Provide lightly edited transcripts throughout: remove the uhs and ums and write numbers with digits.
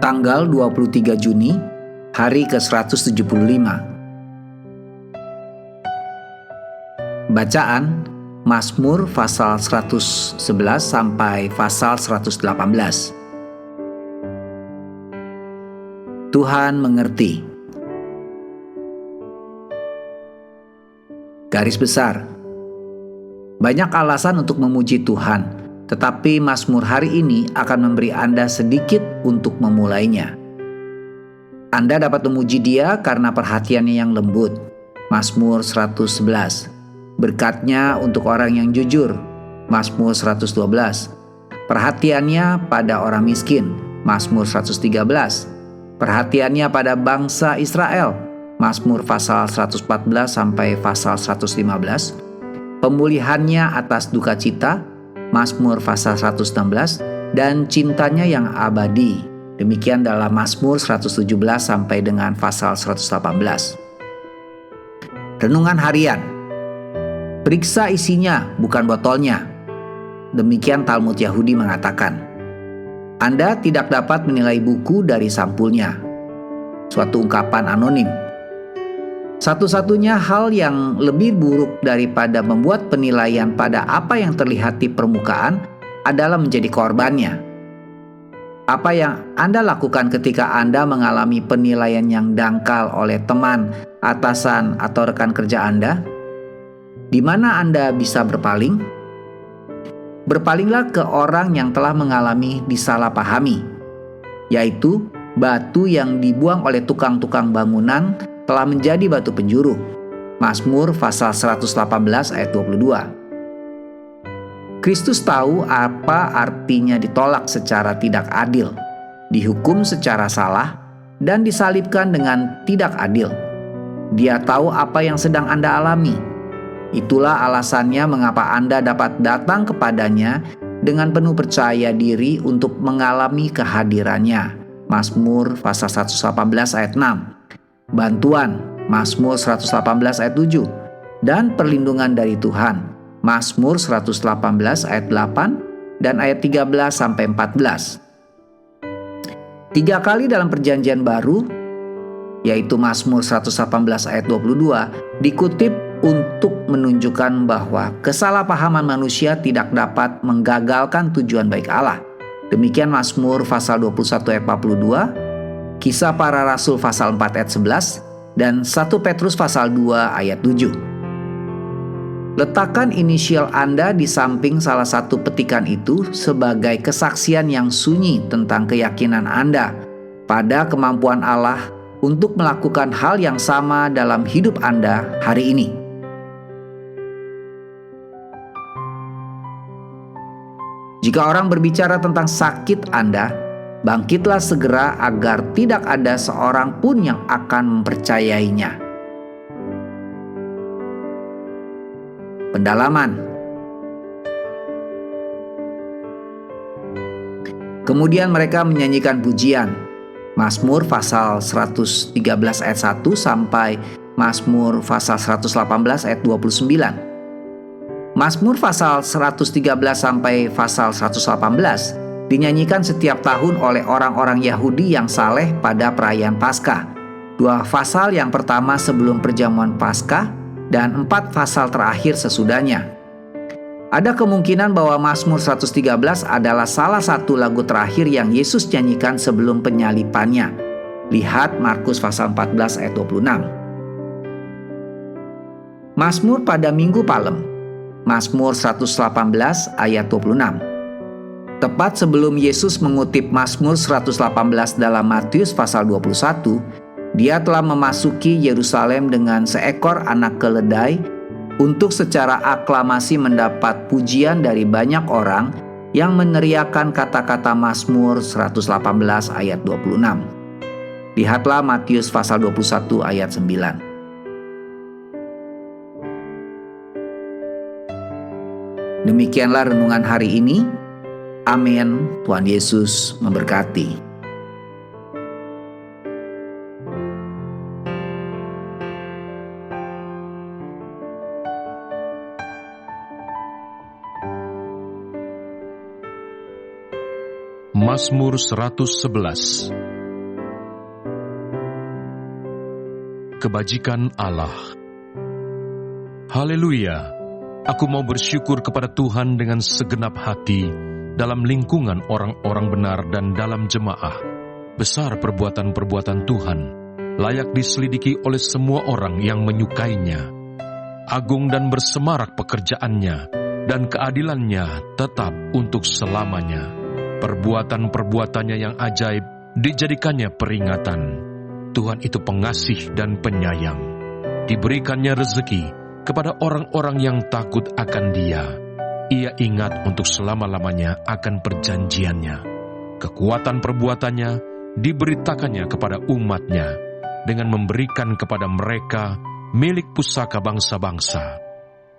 Tanggal 23 Juni, hari ke-175. Bacaan Mazmur pasal 111 sampai pasal 118. Tuhan mengerti. Garis besar. Banyak alasan untuk memuji Tuhan, tetapi Mazmur hari ini akan memberi Anda sedikit untuk memulainya. Anda dapat memuji Dia karena perhatiannya yang lembut. Mazmur 111. Berkatnya untuk orang yang jujur. Mazmur 112. Perhatiannya pada orang miskin. Mazmur 113. Perhatiannya pada bangsa Israel. Mazmur pasal 114 sampai pasal 115. Pemulihannya atas duka cita. Mazmur pasal 116 dan cintanya yang abadi. Demikian dalam Mazmur 117 sampai dengan pasal 118. Renungan harian. Periksa isinya, bukan botolnya. Demikian Talmud Yahudi mengatakan. Anda tidak dapat menilai buku dari sampulnya. Suatu ungkapan anonim. Satu-satunya hal yang lebih buruk daripada membuat penilaian pada apa yang terlihat di permukaan adalah menjadi korbannya. Apa yang Anda lakukan ketika Anda mengalami penilaian yang dangkal oleh teman, atasan, atau rekan kerja Anda? Di mana Anda bisa berpaling? Berpalinglah ke orang yang telah mengalami disalahpahami, yaitu batu yang dibuang oleh tukang-tukang bangunan telah menjadi batu penjuru. Mazmur pasal 118 ayat 22. Kristus tahu apa artinya ditolak secara tidak adil, dihukum secara salah, dan disalibkan dengan tidak adil. Dia tahu apa yang sedang Anda alami. Itulah alasannya mengapa Anda dapat datang kepadanya dengan penuh percaya diri untuk mengalami kehadirannya. Mazmur pasal 118 ayat 6. Bantuan, Mazmur 118 ayat 7. Dan perlindungan dari Tuhan, Mazmur 118 ayat 8 dan ayat 13 sampai 14. 3 kali dalam perjanjian baru, yaitu Mazmur 118 ayat 22, dikutip untuk menunjukkan bahwa kesalahpahaman manusia tidak dapat menggagalkan tujuan baik Allah. Demikian Mazmur pasal 21 ayat 42, Kisah Para Rasul pasal 4 ayat 11, dan 1 Petrus pasal 2 ayat 7. Letakkan inisial Anda di samping salah satu petikan itu sebagai kesaksian yang sunyi tentang keyakinan Anda pada kemampuan Allah untuk melakukan hal yang sama dalam hidup Anda hari ini. Jika orang berbicara tentang sakit Anda, bangkitlah segera agar tidak ada seorang pun yang akan mempercayainya. Pendalaman. Kemudian mereka menyanyikan pujian. Mazmur pasal 113 ayat 1 sampai Mazmur pasal 118 ayat 29. Mazmur pasal 113 sampai pasal 118 dinyanyikan setiap tahun oleh orang-orang Yahudi yang saleh pada perayaan Paskah. 2 pasal yang pertama sebelum perjamuan Paskah dan 4 pasal terakhir sesudahnya. Ada kemungkinan bahwa Mazmur 113 adalah salah satu lagu terakhir yang Yesus nyanyikan sebelum penyalipannya. Lihat Markus pasal 14 ayat 26. Mazmur pada Minggu Palem. Mazmur 118 ayat 26. Tepat sebelum Yesus mengutip Mazmur 118 dalam Matius pasal 21, Dia telah memasuki Yerusalem dengan seekor anak keledai untuk secara aklamasi mendapat pujian dari banyak orang yang meneriakan kata-kata Mazmur 118 ayat 26. Lihatlah Matius pasal 21 ayat 9. Demikianlah renungan hari ini. Amin. Tuhan Yesus memberkati. Mazmur 111. kebajikan Allah. Haleluya! Aku mau bersyukur kepada Tuhan dengan segenap hati dalam lingkungan orang-orang benar dan dalam jemaah. Besar perbuatan-perbuatan Tuhan, layak diselidiki oleh semua orang yang menyukainya. Agung dan bersemarak pekerjaannya, dan keadilannya tetap untuk selamanya. Perbuatan-perbuatannya yang ajaib dijadikannya peringatan. Tuhan itu pengasih dan penyayang. Diberikannya rezeki kepada orang-orang yang takut akan Dia. Ia ingat untuk selama-lamanya akan perjanjiannya. Kekuatan perbuatannya diberitakannya kepada umat-Nya dengan memberikan kepada mereka milik pusaka bangsa-bangsa.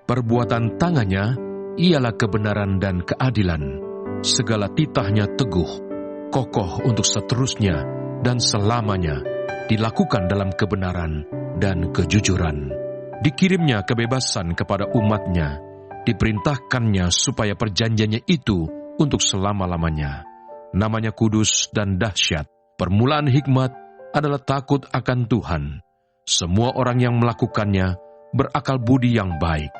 Perbuatan tangannya ialah kebenaran dan keadilan. Segala titahnya teguh, kokoh untuk seterusnya dan selamanya, dilakukan dalam kebenaran dan kejujuran. Dikirimnya kebebasan kepada umat-Nya, diperintahkannya supaya perjanjiannya itu untuk selama-lamanya. Namanya kudus dan dahsyat. Permulaan hikmat adalah takut akan Tuhan. Semua orang yang melakukannya berakal budi yang baik.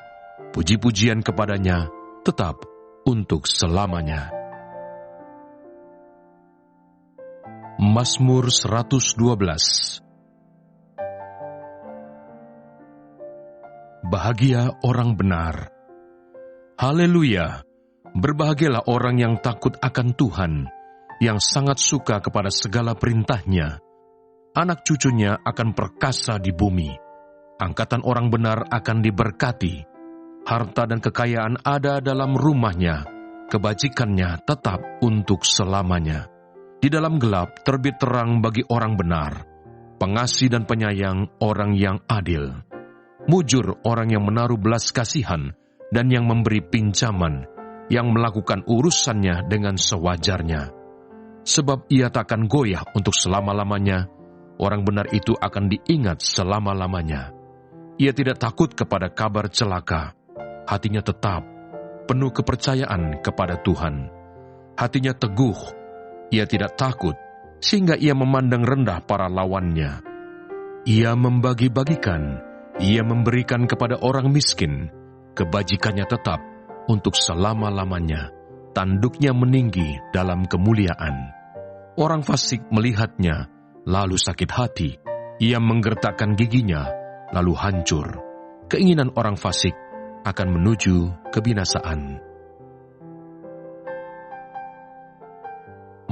Puji-pujian kepadanya tetap untuk selamanya. Mazmur 112. Bahagia orang benar. Haleluya! Berbahagialah orang yang takut akan Tuhan, yang sangat suka kepada segala perintah-Nya. Anak cucunya akan perkasa di bumi. Angkatan orang benar akan diberkati. Harta dan kekayaan ada dalam rumah-Nya. Kebajikannya tetap untuk selamanya. Di dalam gelap terbit terang bagi orang benar. Pengasih dan penyayang orang yang adil. Mujur orang yang menaruh belas kasihan dan yang memberi pinjaman, yang melakukan urusannya dengan sewajarnya. Sebab ia takkan goyah untuk selama-lamanya, orang benar itu akan diingat selama-lamanya. Ia tidak takut kepada kabar celaka, hatinya tetap penuh kepercayaan kepada Tuhan. Hatinya teguh, ia tidak takut, sehingga ia memandang rendah para lawannya. Ia membagi-bagikan, ia memberikan kepada orang miskin, kebajikannya tetap untuk selama-lamanya, tanduknya meninggi dalam kemuliaan. Orang fasik melihatnya, lalu sakit hati, ia menggertakkan giginya, lalu hancur. Keinginan orang fasik akan menuju kebinasaan.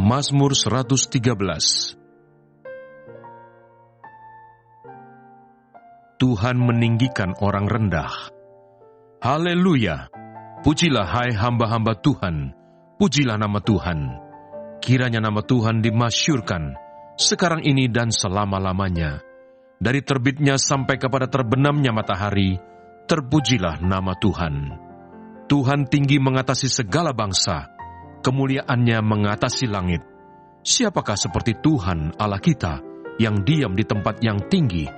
Mazmur 113. Tuhan meninggikan orang rendah. Haleluya! Pujilah hai hamba-hamba Tuhan, pujilah nama Tuhan. Kiranya nama Tuhan dimasyurkan, sekarang ini dan selama-lamanya. Dari terbitnya sampai kepada terbenamnya matahari, terpujilah nama Tuhan. Tuhan tinggi mengatasi segala bangsa, kemuliaannya mengatasi langit. Siapakah seperti Tuhan Allah kita, yang diam di tempat yang tinggi,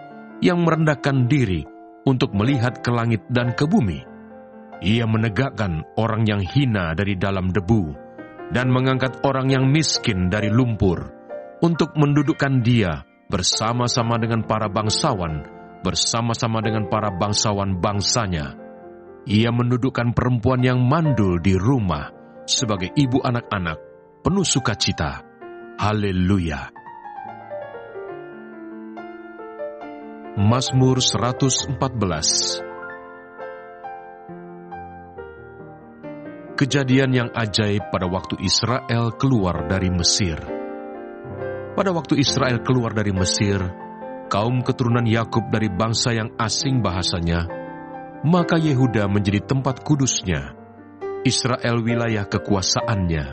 yang merendahkan diri untuk melihat ke langit dan ke bumi? Ia menegakkan orang yang hina dari dalam debu, dan mengangkat orang yang miskin dari lumpur, untuk mendudukkan dia bersama-sama dengan para bangsawan, bersama-sama dengan para bangsawan bangsanya. Ia mendudukkan perempuan yang mandul di rumah, sebagai ibu anak-anak, penuh sukacita. Haleluya! Mazmur 114. Kejadian yang ajaib pada waktu Israel keluar dari Mesir. Pada waktu Israel keluar dari Mesir, kaum keturunan Yakub dari bangsa yang asing bahasanya, maka Yehuda menjadi tempat kudusnya, Israel wilayah kekuasaannya.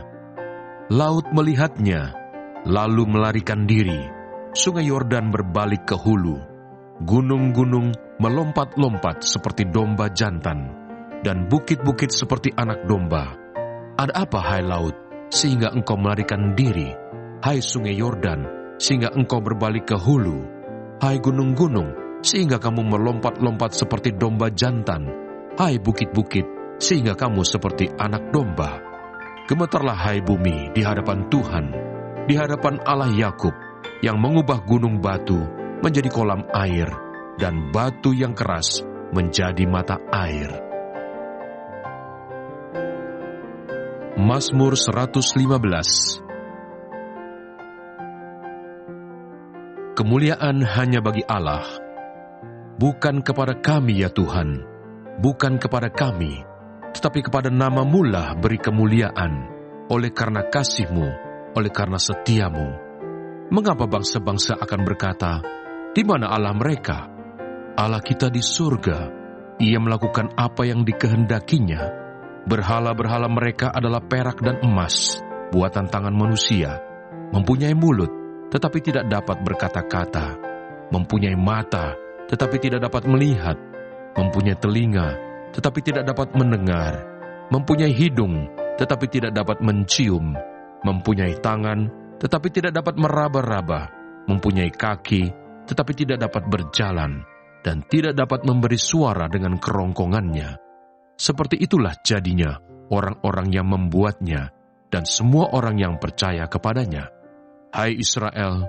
Laut melihatnya, lalu melarikan diri, sungai Yordan berbalik ke hulu, gunung-gunung melompat-lompat seperti domba jantan, dan bukit-bukit seperti anak domba. Ada apa, hai laut, sehingga engkau melarikan diri? Hai sungai Yordan, sehingga engkau berbalik ke hulu? Hai gunung-gunung, sehingga kamu melompat-lompat seperti domba jantan? Hai bukit-bukit, sehingga kamu seperti anak domba? Gemetarlah hai bumi di hadapan Tuhan, di hadapan Allah Yakub, yang mengubah gunung batu menjadi kolam air, dan batu yang keras menjadi mata air. Mazmur 115. Kemuliaan hanya bagi Allah, bukan kepada kami ya Tuhan, bukan kepada kami, tetapi kepada nama-Mu lah beri kemuliaan, oleh karena kasih-Mu, oleh karena setia-Mu. Mengapa bangsa-bangsa akan berkata, di mana Allah mereka? Allah kita di surga, Ia melakukan apa yang dikehendakinya. Berhala-berhala mereka adalah perak dan emas, buatan tangan manusia, mempunyai mulut, tetapi tidak dapat berkata-kata, mempunyai mata, tetapi tidak dapat melihat, mempunyai telinga, tetapi tidak dapat mendengar, mempunyai hidung, tetapi tidak dapat mencium, mempunyai tangan, tetapi tidak dapat meraba-raba, mempunyai kaki, tetapi tidak dapat berjalan, dan tidak dapat memberi suara dengan kerongkongannya. Seperti itulah jadinya orang-orang yang membuatnya, dan semua orang yang percaya kepadanya. Hai Israel,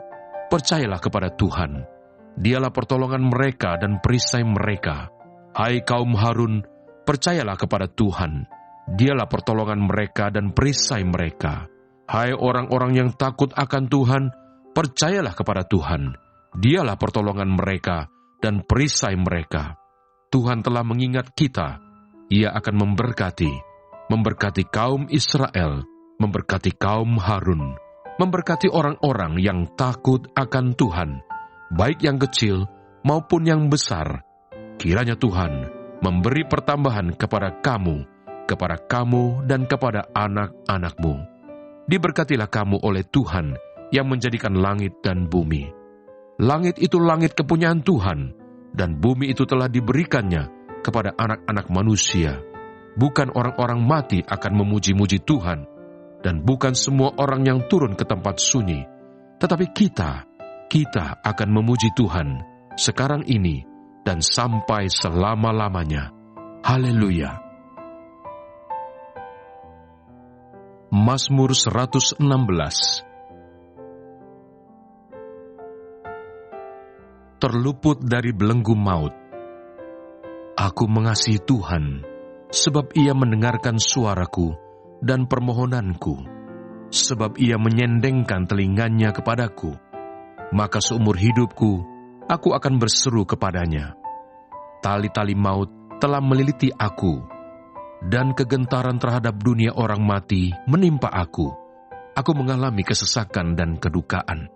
percayalah kepada Tuhan. Dialah pertolongan mereka dan perisai mereka. Hai kaum Harun, percayalah kepada Tuhan. Dialah pertolongan mereka dan perisai mereka. Hai orang-orang yang takut akan Tuhan, percayalah kepada Tuhan. Dialah pertolongan mereka dan perisai mereka. Tuhan telah mengingat kita. Ia akan memberkati kaum Israel, memberkati kaum Harun, memberkati orang-orang yang takut akan Tuhan, baik yang kecil maupun yang besar. Kiranya Tuhan memberi pertambahan kepada kamu dan kepada anak-anak-Mu. Diberkatilah kamu oleh Tuhan yang menjadikan langit dan bumi. Langit itu langit kepunyaan Tuhan, dan bumi itu telah diberikannya kepada anak-anak manusia. Bukan orang-orang mati akan memuji-muji Tuhan, dan bukan semua orang yang turun ke tempat sunyi, tetapi kita akan memuji Tuhan sekarang ini dan sampai selama-lamanya. Haleluya. Mazmur 116. Terluput dari belenggu maut. Aku mengasihi Tuhan, sebab Ia mendengarkan suaraku dan permohonanku, sebab Ia menyendengkan telinganya kepadaku. Maka seumur hidupku, aku akan berseru kepadanya. Tali-tali maut telah meliliti aku, dan kegentaran terhadap dunia orang mati menimpa aku. Aku mengalami kesesakan dan kedukaan,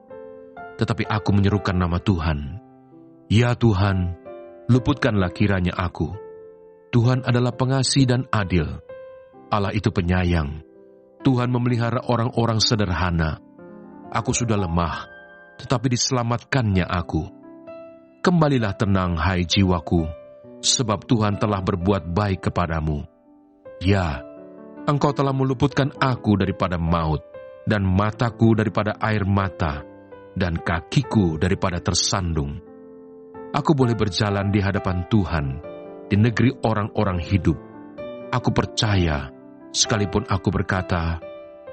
tetapi aku menyerukan nama Tuhan. Ya Tuhan, luputkanlah kiranya aku. Tuhan adalah pengasih dan adil. Allah itu penyayang. Tuhan memelihara orang-orang sederhana. Aku sudah lemah, tetapi diselamatkannya aku. Kembalilah tenang, hai jiwaku, sebab Tuhan telah berbuat baik kepadamu. Ya, Engkau telah meluputkan aku daripada maut, dan mataku daripada air mata, dan kakiku daripada tersandung. Aku boleh berjalan di hadapan Tuhan, di negeri orang-orang hidup. Aku percaya, sekalipun aku berkata,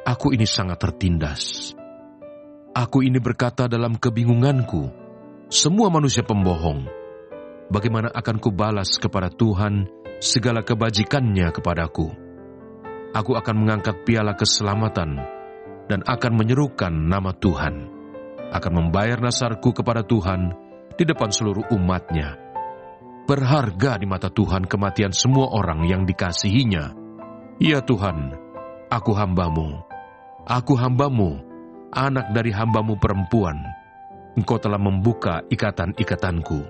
aku ini sangat tertindas. Aku ini berkata dalam kebingunganku, semua manusia pembohong. Bagaimana akan kubalas kepada Tuhan segala kebajikannya kepadaku? Aku akan mengangkat piala keselamatan, dan akan menyerukan nama Tuhan. Akan membayar nasarku kepada Tuhan, di depan seluruh umat-Nya. Berharga di mata Tuhan kematian semua orang yang dikasihi-Nya. Ya Tuhan, aku hamba-Mu, anak dari hamba-Mu perempuan. Engkau telah membuka ikatan-ikatanku.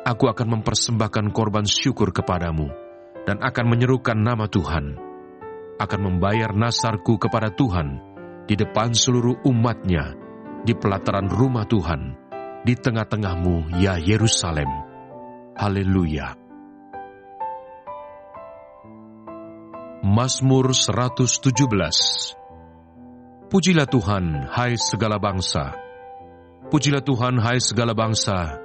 Aku akan mempersembahkan korban syukur kepadamu, dan akan menyerukan nama Tuhan. Akan membayar nasarku kepada Tuhan, di depan seluruh umat-Nya, di pelataran rumah Tuhan, di tengah-tengahmu, ya Yerusalem. Haleluya. Mazmur 117. Pujilah Tuhan, hai segala bangsa. Pujilah Tuhan, hai segala bangsa.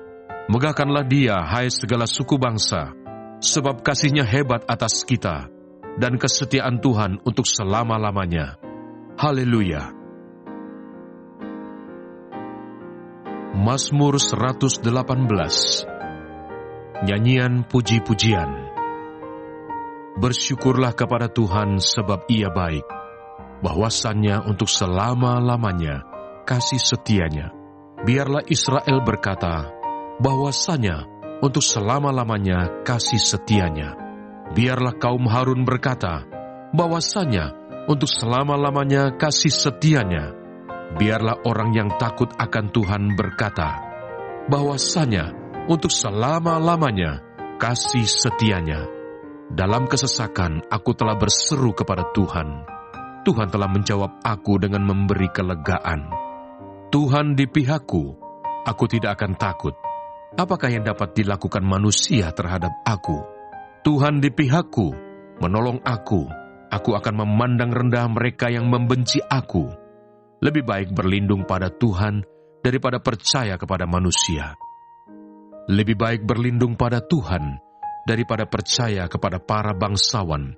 Megahkanlah Dia, hai segala suku bangsa. Sebab kasih-Nya hebat atas kita, dan kesetiaan Tuhan untuk selama-lamanya. Haleluya. Mazmur 118. Nyanyian puji-pujian. Bersyukurlah kepada Tuhan sebab Ia baik, bahwasannya untuk selama-lamanya kasih setianya. Biarlah Israel berkata, bahwasanya untuk selama-lamanya kasih setianya. Biarlah kaum Harun berkata, bahwasanya untuk selama-lamanya kasih setianya. Biarlah orang yang takut akan Tuhan berkata, bahwasanya untuk selama-lamanya kasih setianya. Dalam kesesakan aku telah berseru kepada Tuhan. Tuhan telah menjawab aku dengan memberi kelegaan. Tuhan di pihakku, aku tidak akan takut. Apakah yang dapat dilakukan manusia terhadap aku? Tuhan di pihakku, menolong aku. Aku akan memandang rendah mereka yang membenci aku. Lebih baik berlindung pada Tuhan daripada percaya kepada manusia. Lebih baik berlindung pada Tuhan daripada percaya kepada para bangsawan.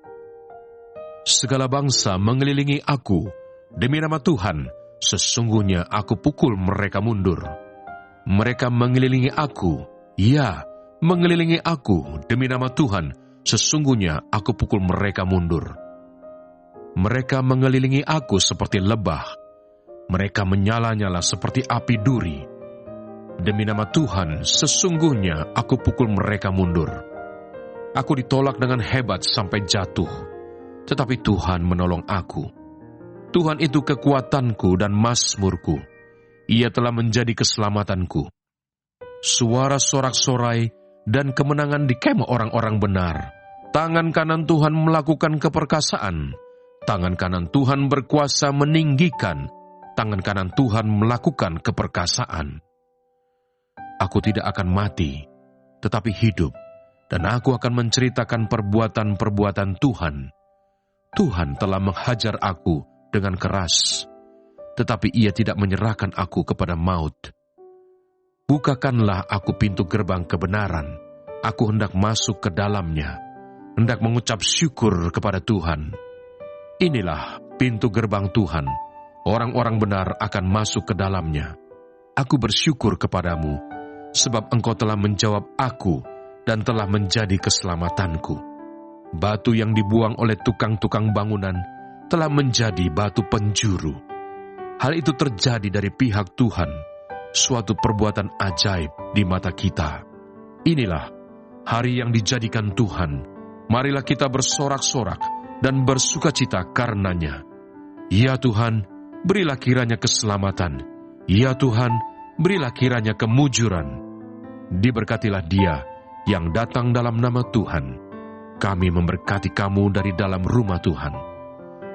Segala bangsa mengelilingi aku. Demi nama Tuhan, sesungguhnya aku pukul mereka mundur. Mereka mengelilingi aku, ya, mengelilingi aku. Demi nama Tuhan, sesungguhnya aku pukul mereka mundur. Mereka mengelilingi aku seperti lebah. Mereka menyala-nyala seperti api duri. Demi nama Tuhan, sesungguhnya aku pukul mereka mundur. Aku ditolak dengan hebat sampai jatuh, tetapi Tuhan menolong aku. Tuhan itu kekuatanku dan mazmurku. Ia telah menjadi keselamatanku. Suara sorak-sorai dan kemenangan di kemah orang-orang benar. Tangan kanan Tuhan melakukan keperkasaan. Tangan kanan Tuhan berkuasa meninggikan. Tangan kanan Tuhan melakukan keperkasaan. Aku tidak akan mati, tetapi hidup, dan aku akan menceritakan perbuatan-perbuatan Tuhan. Tuhan telah menghajar aku dengan keras, tetapi Ia tidak menyerahkan aku kepada maut. Bukakanlah aku pintu gerbang kebenaran, aku hendak masuk ke dalamnya, hendak mengucap syukur kepada Tuhan. Inilah pintu gerbang Tuhan, orang-orang benar akan masuk ke dalamnya. Aku bersyukur kepadamu, sebab Engkau telah menjawab aku dan telah menjadi keselamatanku. Batu yang dibuang oleh tukang-tukang bangunan telah menjadi batu penjuru. Hal itu terjadi dari pihak Tuhan, suatu perbuatan ajaib di mata kita. Inilah hari yang dijadikan Tuhan. Marilah kita bersorak-sorak dan bersukacita karenanya. Ya Tuhan, berilah kiranya keselamatan. Ya Tuhan, berilah kiranya kemujuran. Diberkatilah Dia yang datang dalam nama Tuhan. Kami memberkati kamu dari dalam rumah Tuhan.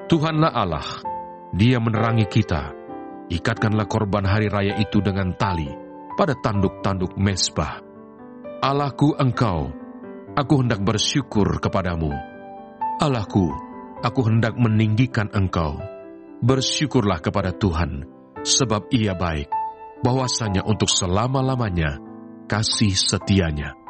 Tuhanlah Allah, Dia menerangi kita. Ikatkanlah korban hari raya itu dengan tali pada tanduk-tanduk mezbah. Allahku Engkau, aku hendak bersyukur kepadamu. Allahku, aku hendak meninggikan Engkau. Bersyukurlah kepada Tuhan, sebab Ia baik, bahwasanya untuk selama-lamanya kasih setianya.